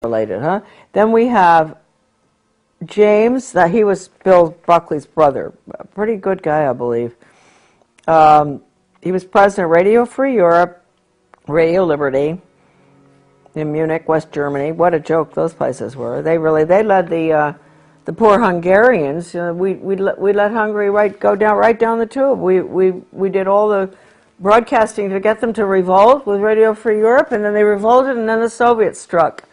related, huh? Then we have James, he was Bill Buckley's brother, a pretty good guy, I believe. He was president of Radio Free Europe, Radio Liberty, in Munich, West Germany. What a joke those places were. They led the poor Hungarians. We let Hungary go right down the tube. We did all the broadcasting to get them to revolt with Radio Free Europe, and then they revolted, and then the Soviets struck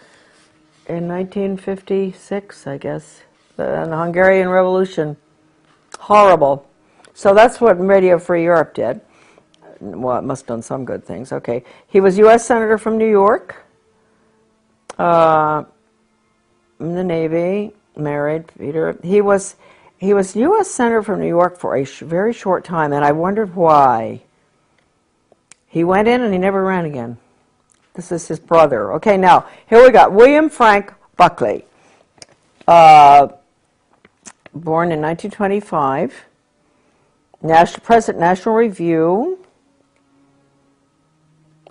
in 1956, I guess, and the Hungarian Revolution. Horrible. So that's what Radio Free Europe did. Well, it must have done some good things. Okay. He was U.S. Senator from New York, in the Navy, married, Peter. He was U.S. Senator from New York for a very short time, and I wondered why. He went in and he never ran again. This is his brother. Okay, now, here we got William Frank Buckley, born in 1925, President National Review.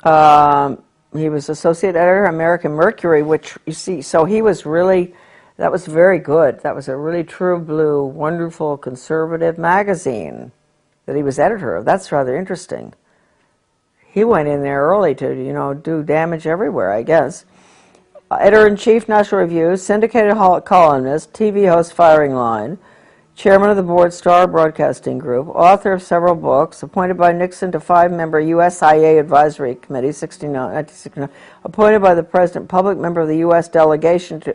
He was associate editor of American Mercury, which, you see, so he was really, that was very good. That was a really true blue, wonderful, conservative magazine that he was editor of. That's rather interesting. He went in there early to, do damage everywhere, I guess. Editor-in-chief, National Review, syndicated columnist, TV host, Firing Line, chairman of the board, Star Broadcasting Group, author of several books, appointed by Nixon to 5-member USIA Advisory Committee, 1969, appointed by the President, public member of the U.S. delegation to,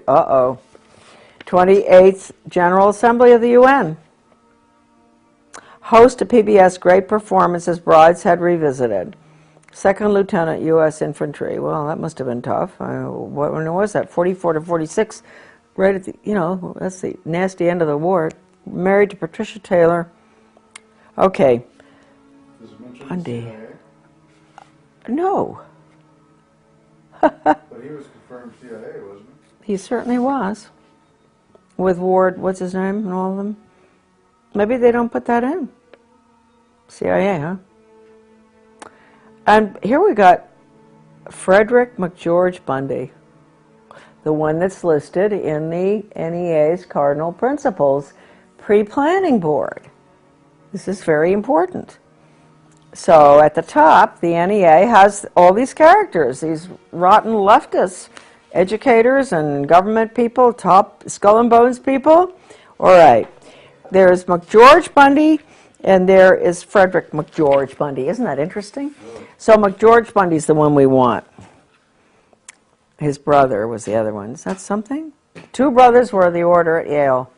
28th General Assembly of the UN. Host of PBS Great Performances, Brideshead Revisited. Second Lieutenant, U.S. Infantry. Well, that must have been tough. When was that? 44 to 46. Right at the, that's the nasty end of the war. Married to Patricia Taylor. Okay. Does it mention Bundy. CIA? No. But he was confirmed CIA, wasn't he? He certainly was. With Ward, what's his name, and all of them. Maybe they don't put that in. CIA, huh? And here we got Frederick McGeorge Bundy, the one that's listed in the NEA's Cardinal Principles Pre-Planning Board. This is very important. So at the top, the NEA has all these characters, these rotten leftists, educators and government people, top skull and bones people. All right. There's McGeorge Bundy, and there is Frederick McGeorge Bundy. Isn't that interesting? So McGeorge Bundy's the one we want. His brother was the other one. Is that something? 2 brothers were the order at Yale.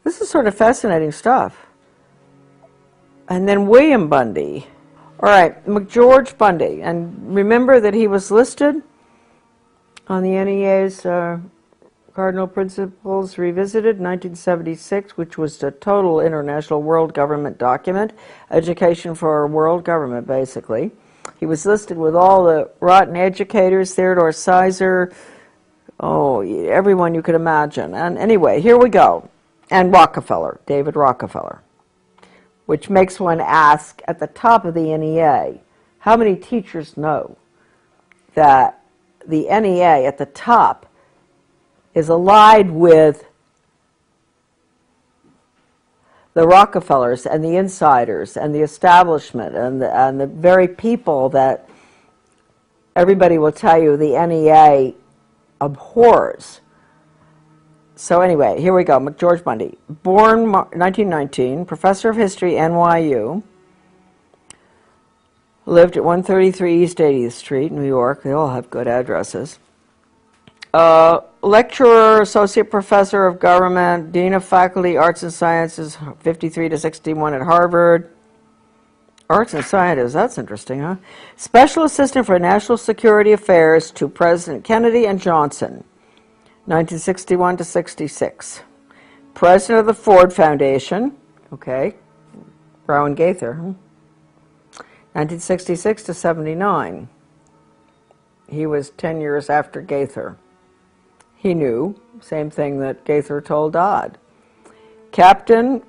This is sort of fascinating stuff. And then William Bundy. All right, McGeorge Bundy. And remember that he was listed on the NEA's Cardinal Principles Revisited, 1976, which was the total international world government document, education for world government, basically. He was listed with all the rotten educators, Theodore Sizer, everyone you could imagine. And anyway, here we go. And Rockefeller, David Rockefeller, which makes one ask at the top of the NEA, how many teachers know that the NEA at the top is allied with the Rockefellers and the insiders and the establishment and the very people that everybody will tell you the NEA abhors. So anyway, here we go. McGeorge Bundy, born 1919, professor of history, NYU, lived at 133 East 80th Street, New York. They all have good addresses. Lecturer, associate professor of government, dean of faculty, arts and sciences, 53 to 61 at Harvard. Arts and sciences, that's interesting, huh? Special assistant for national security affairs to President Kennedy and Johnson, 1961 to 66. President of the Ford Foundation, okay, Brown Gaither, 1966 to 79. He was 10 years after Gaither. He knew, same thing that Gaither told Dodd. Captain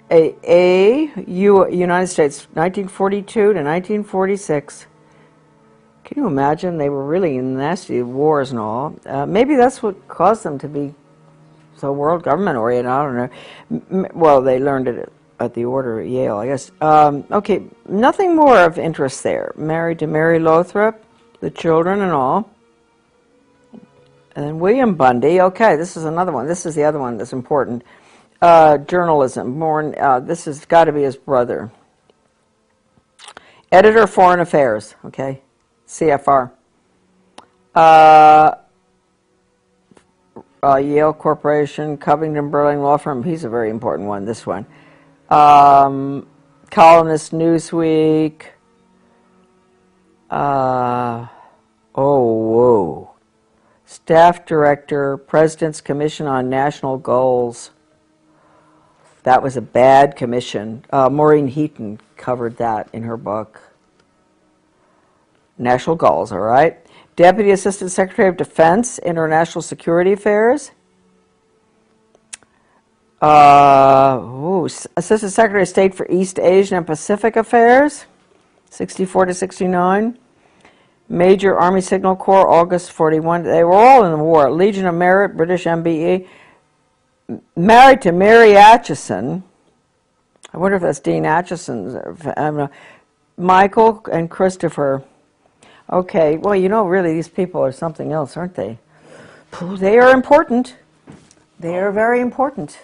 United States, 1942 to 1946. Can you imagine? They were really in nasty wars and all. Maybe that's what caused them to be so world government oriented. I don't know. Well, they learned it at the order at Yale, I guess. Okay, nothing more of interest there. Married to Mary Lothrop, the children and all. And then William Bundy. Okay, this is another one. This is the other one that's important. Journalism. Born. This has got to be his brother. Editor, Foreign Affairs. Okay. CFR. Yale Corporation, Covington Burling Law Firm. He's a very important one, this one. Columnist, Newsweek. Oh, whoa. Staff Director, President's Commission on National Goals. That was a bad commission. Maureen Heaton covered that in her book. National Goals, all right. Deputy Assistant Secretary of Defense, International Security Affairs. Assistant Secretary of State for East Asian and Pacific Affairs, 64 to 69. Major Army Signal Corps, August 41. They were all in the war. Legion of Merit, British MBE. Married to Mary Atchison. I wonder if that's Dean Atchison's. Michael and Christopher. Okay, well, you know, really, these people are something else, aren't they? They are important. They are very important.